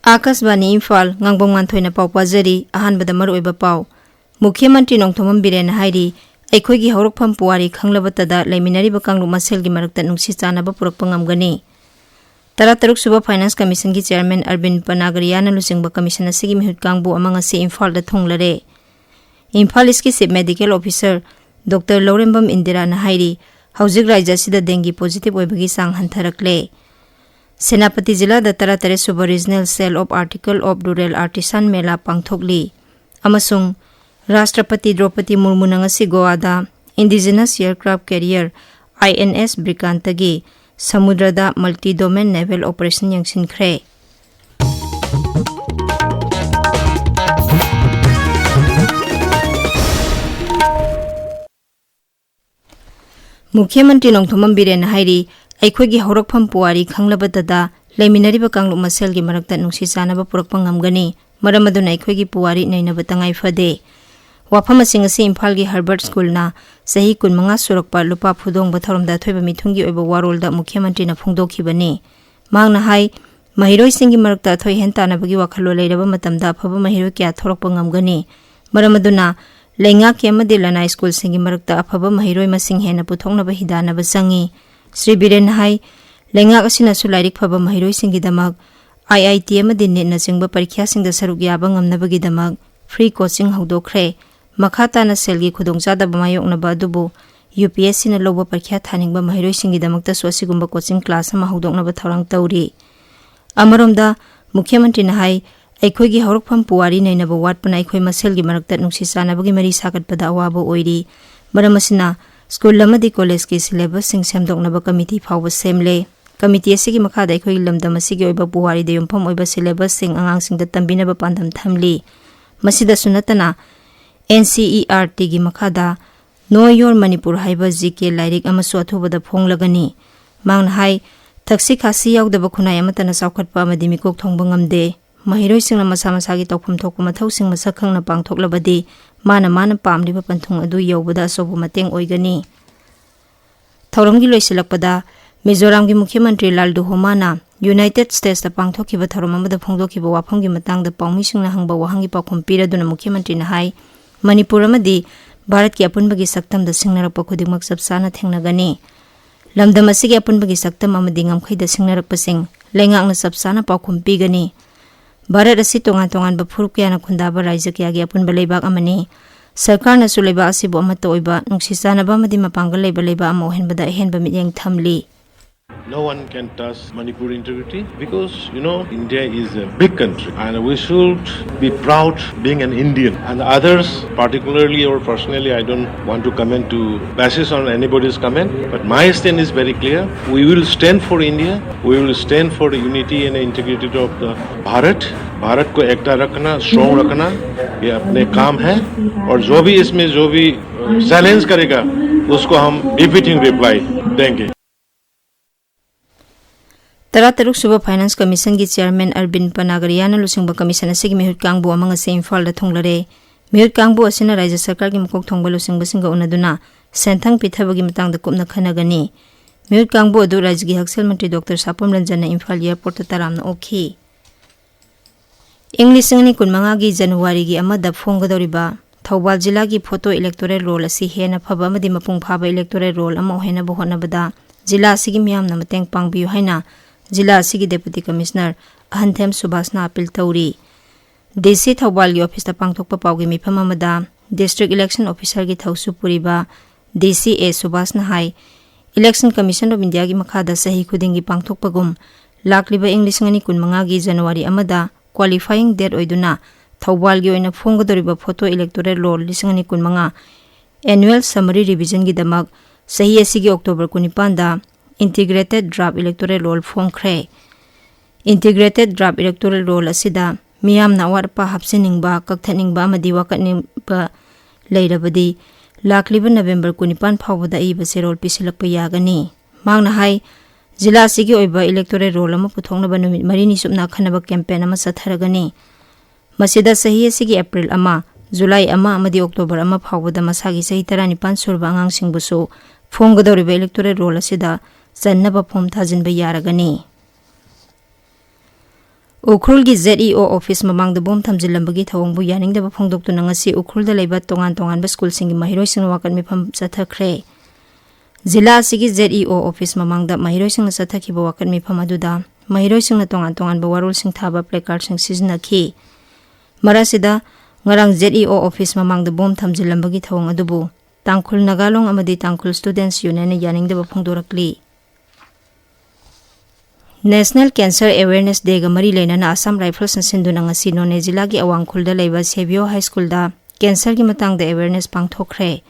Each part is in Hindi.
आकाशवाणी इम्फाल Ngangbam Nganthoi पाव पाजरी अहानबद मरुओइबा पाव मुख्यमंत्री नोंथोमम बिरेन हाइरी अखोइगी हौरकफम पुवारी खंगलबतदा लेमिनारिबा कांगलु मसेलगी मरक्ता नुंसी चानाबा पुरकपा ngamgani 13 सुबा फाइनेंस कमीशन की चेयरमैन अरविंद पनागरियाना लुसिंगबा कमीशन असिगी मिहुत कांगबु अमंग असे इम्फाल दा थोंगलरे इम्फाल इसकी chief medical officer doctor Laurembam Indira हाइरी हौजिक राज्य सिदा डेंगी पॉजिटिव ओइबगी सांग हंथरकले सेनापति जिला दा 13 सुबा regional cell of article of rural artisan mela पांगथोकली अमसुंग राष्ट्रपति द्रौपदी मुर्मू नंगसी गोवादा इंडिजिनस एयरक्राफ्ट कैरियर INS ब्रिकांतगी समुद्रदा मल्टी डोमेन नेवल ऑपरेशन यंगसिनख्रे मुख्यमंत्री नोंथोमम बिरेन हाइरी अखोइगी हौरकफम पुवारी खंगलबतदा लेमिनारिबा कांगलु मसेलगी मरक्ता नुंसी चानाबा पुरकपा ngamgani मरम अदुना अखोइगी पुवारी नैनबा तंगाई फदे वाफम असिंग असि इम्फालगी हार्वर्ड स्कूलना सही 15 सुरकपा लुपा फुदोंग थौरमदा थोइबा मिथुंगी ओइबा वारोलदा मुख्यमंत्रीना फोंदोखिबनी मांगना हाई महिरोई सिंगी मरक्ता थोइ हेन तानाबगी वाखलो लेरबा मतमदा अफबा महिरोई क्या थोरकपा ngamgani मरम अदुना लेंगा के अमदि लनाई स्कूल सिंगी मरक्ता अफबा महिरोई मसिंग हेना पुथोंगनबा हिदानबा संगी श्री बिरेन हाई लेंगा असिनासु लाइरिक फबा महिरोई सिंगी दमक IIT अमदि नेटना चिंगबा परीक्षा सिंगदा सरुक याबा ngamnabagi दमक फ्री कोचिंग हौदोखरे मखाताना सेलगी खुदोंचादबा मायोकनबा अदुबु UPSC ना लोबा परीक्षा थानिंगबा महिरोई सिंगी दमकता सोसिगुंबा कोचिंग क्लास अमा हौदोकनबा थौरांग तौरी अमरोमदा मुख्यमंत्री ना हाई अखोइगी हौरकफम पुवारी नैनबा वाटपना अखोइ मसेलगी मरक्ता नुंसी चानाबगी मरी सागतपदा अवाबा ओइरी मरमसिना स्कूल अमदी कॉलेज की सिलेबस सिंग सेमदोकनबा कमिटी फावबा सेमले कमिटी असिगी मखादा अखोइगी लमदम असिगी ओइबा पुवारी दे युमफम ओइबा सिलेबस सिंग अंगांगसिंगदा तंबिनबा पांदम थमली मसिदा सुनतना NCERT की मखादा नो योर मणिपुर हाइबा GK लाइरिक अमसु अथुबदा फोंगलगनी मांगना हाई थक्सी खासी यावदबा खुनाय अमतना सावखटपा अमदि मिकोक थोंबा ngamde महिरोई सिंगना मसा मसागी तौफम थोकपा मथौ सिंग मसक खंगना पांगथोकलबदि माना पामलिबा पंथुंग अदु यौबदा असोबु मतेंग ओइगनी थौरमगी लोइसिलकपदा मिजोराम की मुख्यमंत्री लालदु होमाना यूनाइटेड स्टेट्स दा पांगथोकिबा थौरम अमदा फोंगदोकिबा वाफमगी मतंगदा पाउमिसिंगना हंगबा वहांगी पाखुम पिरदुना मुख्यमंत्री ना हाई मणिपुर अमदी भारत की अपुनबगी सक्तमदा सिंगनरकपा खुदिमक सबसाना थेंगनगनी लमदम असिगी अपुनबगी सक्तम अमदी ngamkhayda सिंगनरकपसिंग लेंगांगना सबसाना पाखुम पिगनी भारत असि तोंगान तोंगान बफुरुक याना खुंदाबा राज्य क्यागी अपुनबा लेबाक अमनी सरकारनसु लेबा असिबु अमत्ता ओइबा नुंसी चानाबा अमदी मपांगल लेबा अमा ओहेनबदा अहेनबा मित्येंग थमली No one can touch Manipuri integrity because, India is a big country and we should be proud being an Indian. And others, particularly or personally, I don't want to comment to basis on anybody's comment, but my stand is very clear. We will stand for India. We will stand for the unity and integrity of the Bharat. Bharat को एकता रखना, स्ट्रॉन्ग रखना, ये अपने काम है और जो भी इसमें चैलेंज करेगा उसको हम डिफीटिंग रिप्लाई देंगे। 13 सुबा फाइनेंस कमीशन की चेयरमैन अरविंद पनागरियाना लुसिंगबा कमीशन असिगी मिहुत कांगबु अमंग असे इम्फाल दा थोंगलरे मिहुत कांगबु असिना राज्य सरकार की मकोक थोंगबा लुसिंगबसिंगा उनदुना सेंथंग पिथबगी मतंगदा कुपना खनगनी मिहुत कांगबु अदु राज्य की हक्सेल मंत्री डॉक्टर सापम रंजन इम्फाल एयरपोर्ट तरामना ओखी इंग्लिश संगनी 15 की जनवरी की अमदा फोंगदौरिबा थौबाल जिला की फोटो इलेक्टोरल रोल असी हेना फबा अमदी मपुंग फाबा इलेक्टोरल रोल अमा हेना बहोनबदा जिला असिगी मियामना मतेंग पांगबियु हाइना जिला असिगी डेप्यूटी कमिश्नर अहनथेम सुभाषना अपील तौरी DC थौबाल की ऑफिस पांगथोकपा पाउगी मिफम अमदा डिस्ट्रिक्ट इलेक्शन ऑफिसर की थौसु पुरीबा DCA सुभाषना हाई इलेक्शन कमीशन ऑफ इंडिया की मखादा सही खुदिंगी पांगथोकपगुम लाकलिबा इंग्लिश संगनी 15 की जनवरी अमदा क्वालिफाइंग डेट ओइदुना थौबाल की ओइना फोंगदोरिबा photo electoral roll 15 annual summary revision की दमक सही असिगी अक्टोबर 19 दा इंटीग्रेटेड ड्राफ्ट इलेक्टोरल रोल फोंख्रे इंटीग्रेटेड ड्राफ्ट इलेक्टोरल रोल असिदा मियामना वारपा हापसिनिंगबा कक्थनिंगबा अमदी वाकनिंगबा लेरबदी लाकलिबा नवेंबर 19 फावबदा इबा सेरोल पिसिलकपा यागनी मांगना हाई जिला असिगी ओइबा इलेक्टोरल रोल अमा पुथोंगनबा नुमित मरिनी सुपना खनबा कैंपेन अमा सथरगनी मसिदा सही असिगी अप्रैल अमा जुलाई अमा अमदी अक्टोबर अमा फावबदा मसागी सही 19 सुरबा अंगांगसिंगबुसु फोंगदौरिबा इलेक्टोरल रोल असिदा चन्नबा फॉर्म थाजिनबा यारगनी Ukrulgi ZEO office mamangda bom thamjilambagi thawangbu yaningdaba phongdoktuna ngasi Ukrulda leiba tongan school singi mahiroising wakan mifam sathakre. Zila asigi ZEO office mamangda mahiroising sathakiba wakan mifam aduda mahiroising tongan bawarul sing thaba placard sing siznaki. Marasida ngarang ZEO office mamangda bom thamjilambagi thawang adubu Tangkhul Nagalong amadi Tangkhul Students Union yaningdaba phongdorakli. National Cancer Awareness Day ga mari leinana Assam Rifles na sinduna ngasi None Jila gi Awangkhulda leiba Sebio High School da cancer gi matangda awareness pangthokre.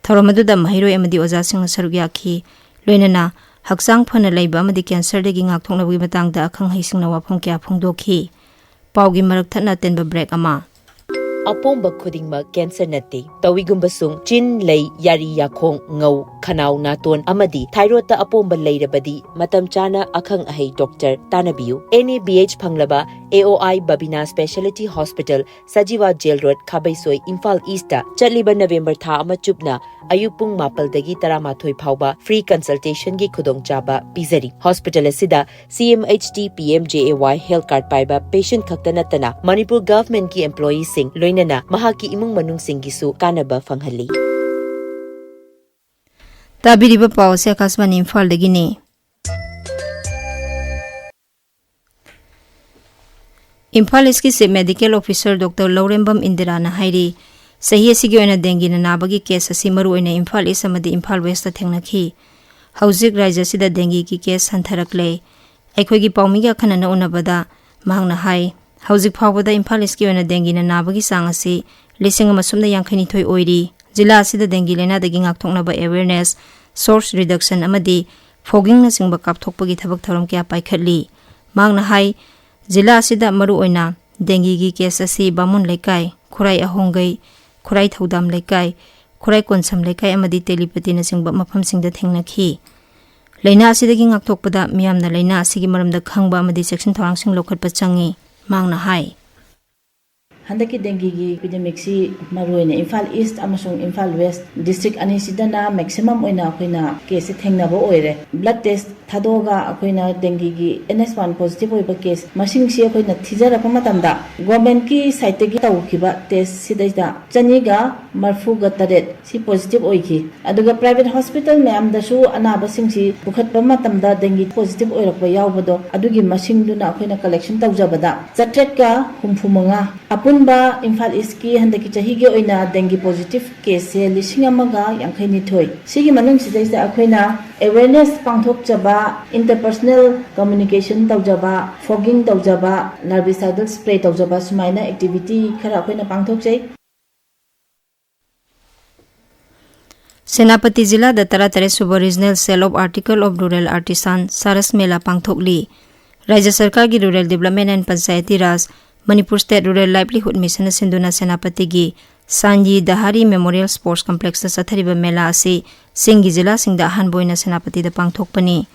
Tharamadu da mahiroi amadi oja sing saruk yakhi leinana haksang phana leiba amadi cancer de gi ngakthokna gi matangda akhang haising na wafam kya phongdokhi. Paugi marak thana tenba break ama. Apomba khudingma cancer nate tawigumbasung chin lei yari yakhong ngau khanau naton amadi thyroid ta apomba leirabadi matam chana akhang ahei doctor tanabiu NABH phanglaba AOI Babina Specialty Hospital Sajiwa Jail Road Khabaisoi Imphal East ta chaliba November tha ama chupna ayupung mapal dagi taramathoi phauba free consultation gi khudong chaba pizari hospital asida CMHT PMJAY health card paiba patient khaktana tana Manipur government ki employees sing loinana mahaki imung manung singgisu kanaba fanghali Tabiriba pause kasman Imphal dagini Imphal iski se medical officer Dr. Laurembam Indirana hairi sahi asigi oina dengue na nabagi case asi maru oina Imphal is amadi Imphal West ta thengnakhi hauzik raja sida dengue ki case hantharakle aikhoigi paumiga khanana unabada mahangna hai hauzik phawbada Imphal iski oina dengue na nabagi sang asi lising amasumna yangkhani thoi oiri jila asida dengue lena dagi ngakthoknaba awareness source reduction amadi fogging na singba kapthokpagi thabak thoram kya paikhatli mahangna hai Zila asida maru oina dengue gi case asi bamun lekai khurai ahongai khurai thodam lekai khurai konsam lekai amadi telepathy na singba mafam singda thengnakhi leina asida gi ngakthokpada miyamna leina asigi maramda khangba amadi section thorang sing lokhatpa changi mangna hai Handaki dengue gi epidemic si maruina Imphal East amasung Imphal West district anisidana maximum oina akoina case thengnaba oire blood test thadoga akoina dengue gi NS1 positive oiba case masing si akoina thijara pamatamda government ki site gi tawkiba test sidaida chaniga marfuga taret si positive oiki aduga private hospital ma'am da su anaba singsi bukhatpa matamda dengue positive oirakba yawbado adugi masing duna akoina collection tawjabada chatret ka humfumanga apun ba Imphal East ki handaki chahi ge oina dengue positive case se lising amaga yangkhaini thoi sigi manung sidaisa akoina awareness pangthok chaba interpersonal communication tawjaba fogging tawjaba larvicidal spray tawjaba sumaina activity khara akoina pangthok chai Senapati Jila da Taratare Suba Regional Cell of Article of Rural Artisan Saras Mela Pangthokli Rajya Sarkar gi Rural Development and Panchayati Raj Manipur State Rural Livelihood Mission Sinduna Senapati gi Sanji Dahari Memorial Sports Complex Sathariba Mela asi Singi Jila Singda Hanboina Senapati da Pangthokpani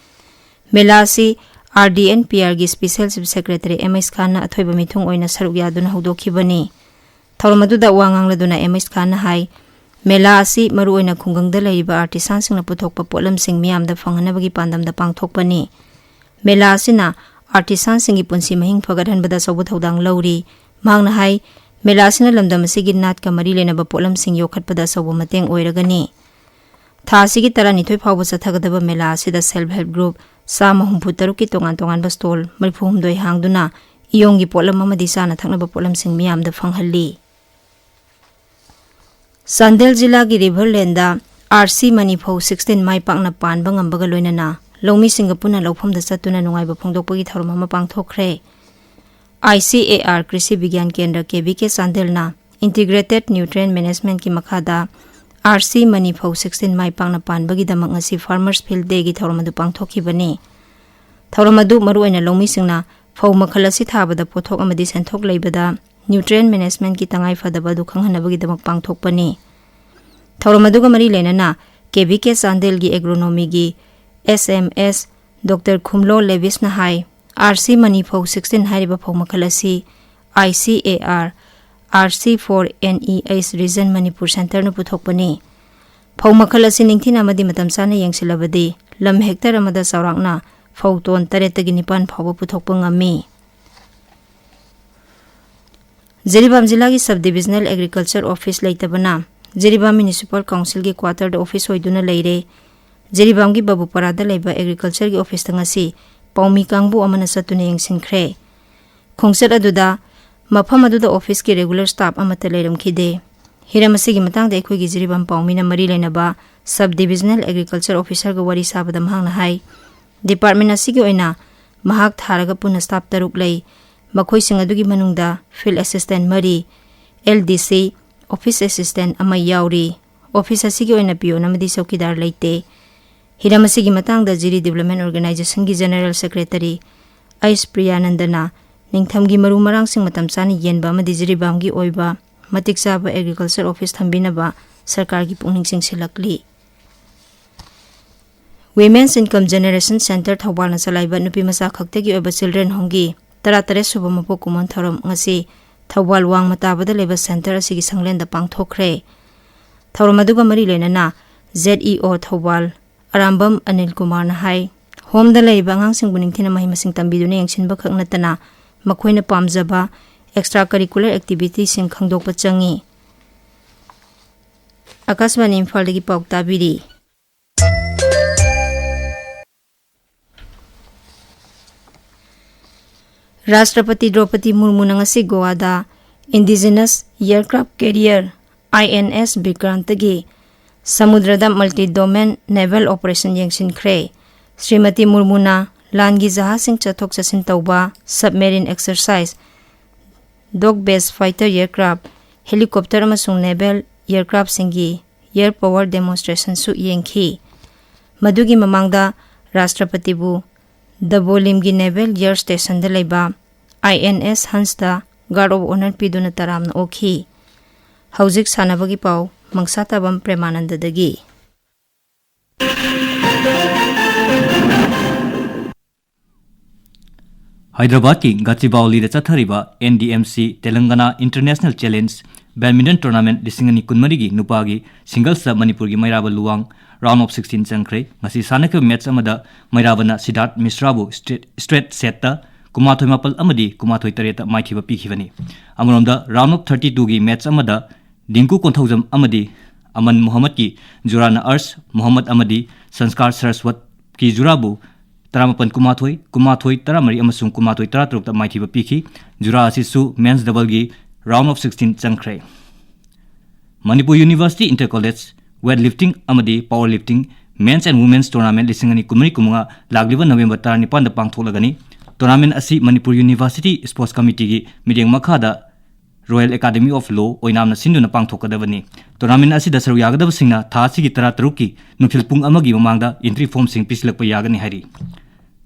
Mela asi RDNPR gi Special Chief Secretary MS Khan na athoiba mithung oina saruk yaduna hodokhibani Thaurmadu da wangang laduna MS Khan na hai Mela asi maru oina khungangda leiba artisan singna puthokpa polam sing miyam da phanghanabagi pandam da pangthokpani Mela asina artisan singi punsi mahing phagadhan bada sobu thodang lauri mangna hai Mela asina lamdam asigi nat ka mari lena ba polam sing yokhat pada sobu mateng oiragani tha asigi tarani thoi phawba sathagadaba Mela asida self help group sama humputaruk ki tongan ba stall marphum doi hangduna iyongi polam amadi sana thakna ba polam sing miyam da phanghalli Sandel Jila gi River Lenda RC Manipur 16 mai pakna panba ngambaga loinana Lomi Singapuna Lofam da Satuna Nungai Bapongdokpagi Tharumama Pangthokre ICAR Krishi Vigyan Kendra KBK Sandelna Integrated Nutrient Management ki makhada RC Manipur 16 mai pakna panbagi damak ngasi Farmers Field Day gi Tharumadu Pangthokhibani Tharumadu maruaina Lomi Singna phau makhalasi thabada pothok amadi senthok leibada Nutrient Management ki tangai fadaba du khanghanabagi damak pangthokpani Tharumadu ga mari lenana KBK Sandel gi agronomy gi SMS Dr. Khumlo Levis na hai RC Manipur 16 hariba phau makhalasi ICAR RC4NES Region Manipur Center nu puthokpani phau makhalasi ningthina amadi matam sana yengsilabadi lam hectare amada saurangna phau ton 3 tagi 9 phau puthokpa ngami Jiribam जिला की सब डिविजनल एग्रीकल्चर ऑफिस लेतबना जिरीबाम म्युनिसिपल काउंसिल की क्वार्टर द ऑफिस होइदुना लेरे जिरीबाम की बाबूपरादा लेबा एग्रीकल्चर की ऑफिस तंगसी पाउमी कांगबु अमना सतुने यंगसिनख्रे खोंगसत अदुदा मफम अदुदा ऑफिस की रेगुलर स्टाफ अमत लेरमखिदे हिरम असिगी मतंग दे अखोगी जिरीबाम पाउमीना मरी लेनबा सब डिविजनल एग्रीकल्चर ऑफिसर ग वरी साबदा महंगना हाई डिपार्टमेंट असिगी ओइना महाक थारगा पुना स्टाफ तरुक लई मखोई सिंग अदुगी मनुंगदा फील्ड असिस्टेंट मरी एलडीसी ऑफिस असिस्टेंट अमा याउरी ऑफिस असिगी ओइना पियोन अमदी चौकीदार लेते हिरम असिगी मतंग द जिरी डेवलपमेंट ऑर्गेनाइजेशन की जनरल सेक्रेटरी आइस प्रियानंदना निंगथमगी मरु मरांग सिंग मतम चानी येनबा अमदी जिरीबाम की ओइबा मतिक चाबा एग्रीकल्चर ऑफिस थंबिनबा सरकार की पुनिंग सिंगसिलकली Women's Income Generation Center Thawbalna Salaiba Nupi Masa Khaktegi Oba Children Hongi Taratare Suba Mapo Kuman Thorom Ngasi Thawbal Wang Matabada Leba Center Asigi Sanglenda Pangthokre Thawramaduga Mari Lenana ZEO Thawbal Arambam Anil Kumar Nahai Home da Leba Ngang Sing Buning Thina Mahi Masing Tambidune Yangshin Bakak Natana Makoina Pamzaba Extracurricular Activities Sing Khangdok Pachangi Akaswani Imphal Dagi Pauk Tabiri राष्ट्रपति द्रौपदी मुर्मू नंगसी गोवादा इंडिजिनस एयरक्राफ्ट कैरियर INS विक्रांतगी समुद्रदा मल्टी डोमेन नेवल ऑपरेशन यंगसिनख्रे श्रीमती मुर्मुना लानगी जहासिंग चथोक चसिन तौबा submarine exercise deck based fighter aircraft helicopter अमसुंग नेवल एयरक्राफ्ट सिंगी एयर पावर डेमोन्स्ट्रेशन सु येंखी मदुगी ममांगदा राष्ट्रपतिबु दबोलिमगी नेवल एयर स्टेशन द लेबा INS हंसदा गार्ड ऑफ ऑनर पिदुना तरामना ओखी हौजिक सानबगी पाव मंगसाताबम प्रेमानंद दगी हैदराबाद की गचिबाउली चथरिबा NDMC Telangana international challenge badminton tournament लिसिंगनी कुनमरी की नुपागी सिंगल्स मणिपुर की मैराब लुवांग राउंड ऑफ 16 चंख्रे ngasi sanaka मैच अमदा मैराबना सिद्धार्थ मिश्राबु स्ट्रेट सेट कुमाथोई मापल अमदी कुमाथोई तरेत माइथिबा पिखिबनी अमरोंदा राउंड ऑफ 32 की मैच अमदा डिंकू कोंथौजम अमदी अमन मोहम्मद की जुराना अर्श मोहम्मद अमदी संस्कार सरस्वत की जुराबु तरामपन कुमाथोई तरामरी अमसुंग कुमाथोई तरातरुक माइथिबा पिखि जुरा असिसु मेंस डबल की राउंड ऑफ 16 चंख्रे Manipur university inter college weight lifting अमदी power lifting men's and women's tournament लिसिंगनी कुमरी कुमुंगा लागलिबा नवंबर 19 पांगथोलगनी टूर्नामेंट असी मणिपुर यूनिवर्सिटी स्पोर्ट्स कमिटी की मीटिंग मखादा रॉयल एकेडमी ऑफ लॉ ओइनामना सिंदुना पांगथोकदबनी टूर्नामेंट असी दसरु यागदबसिंगना थासी की तरातरुक की नुखिल पुंग अमगी ममांगदा एंट्री फॉर्म सिंग पिसलक यागनी हरी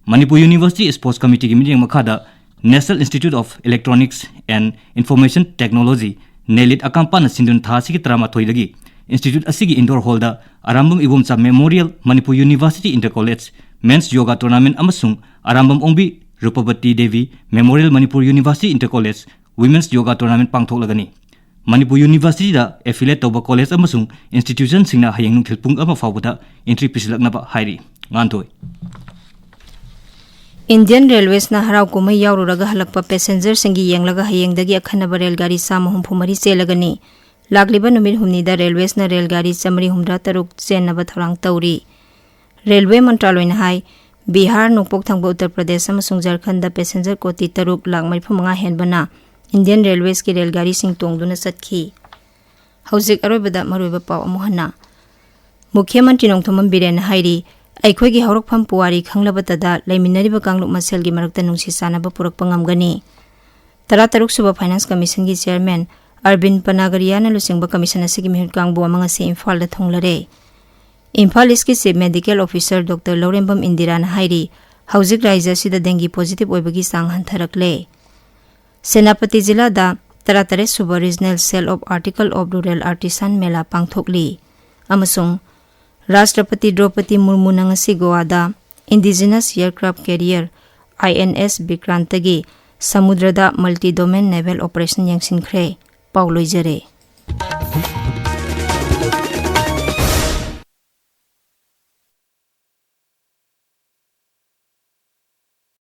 मणिपुर यूनिवर्सिटी स्पोर्ट्स कमिटी की मीटिंग मखादा national institute of electronics and information technology NIELIT अकांपा सिंदुन थासी की तरामाथोइदगी इंस्टीट्यूट असिगी इंडोर हॉल दा Arambam Ibumcha memorial Manipur university inter college men's yoga tournament अमसुंग Arambam Ombi Rupavati Devi memorial Manipur university inter college women's yoga tournament पांगथोलगनी मणिपुर यूनिवर्सिटी दा एफिलेट तौबा कॉलेज अमसुंग इंस्टीट्यूशन सिंगना हयंग नुखिल पुंग अमा फावबदा एंट्री पिसलकनबा हाइरी nganthoi इंडियन रेलवेज ना हराव कुमै यावरुरगा हलकपा पैसेंजर सिंगी येंगलगा हयेंगदगी अखनबा रेलगाड़ी साम हुमफुमरी चेलगनी लागलिबा नुमित हुमनीदा रेलवेज ना रेलगाड़ी चमरी हुमरा तरुक चेनबा थौरांग तौरी रेलवे मंत्रालयना हाई बिहार नोंपोक थांबा उत्तर प्रदेश अमसुंग झारखंड दा पैसेंजर कोटी तरुक लाख 35 हेनबना इंडियन रेलवेज की रेलगाड़ी सिंग तोंगदुना चतखी हौजिक अरोइबदा मरोइबा पाव अमुहना मुख्यमंत्री नोंथोमम बिरेन हाइरी अखोगी हौरकफम पुवारी खंगलबतदा लेमिनरिबा कांगलुक मसेलगी मरक्ता नुंसी सानबा पुरकपा ngamgani 13 सुबा फाइनेंस कमीशन की चेयरमैन अरविंद पनागरियाना लुसिंगबा कमीशन असिगी मिहुत कांगबो अमंगसे इम्फाल दा थोंगलरे इम्फाल इसकी चीफ मेडिकल ऑफिसर डॉक्टर लौरेंबम इंदिराना हाइरी हौजिक राज्य सिदा डेंगी पॉजिटिव ओइबगी सांग हंथरकले सेनापति जिला दा 13 सुबा regional cell of article of rural artisan mela पांगथोकली अमसुंग राष्ट्रपति द्रौपदी मुर्मू नंगसी गोवादा इंडिजिनस एयरक्राफ्ट कैरियर INS विक्रांतगी समुद्रदा मल्टी डोमेन नेवल ऑपरेशन यंगसिनख्रे पाउलोइजरे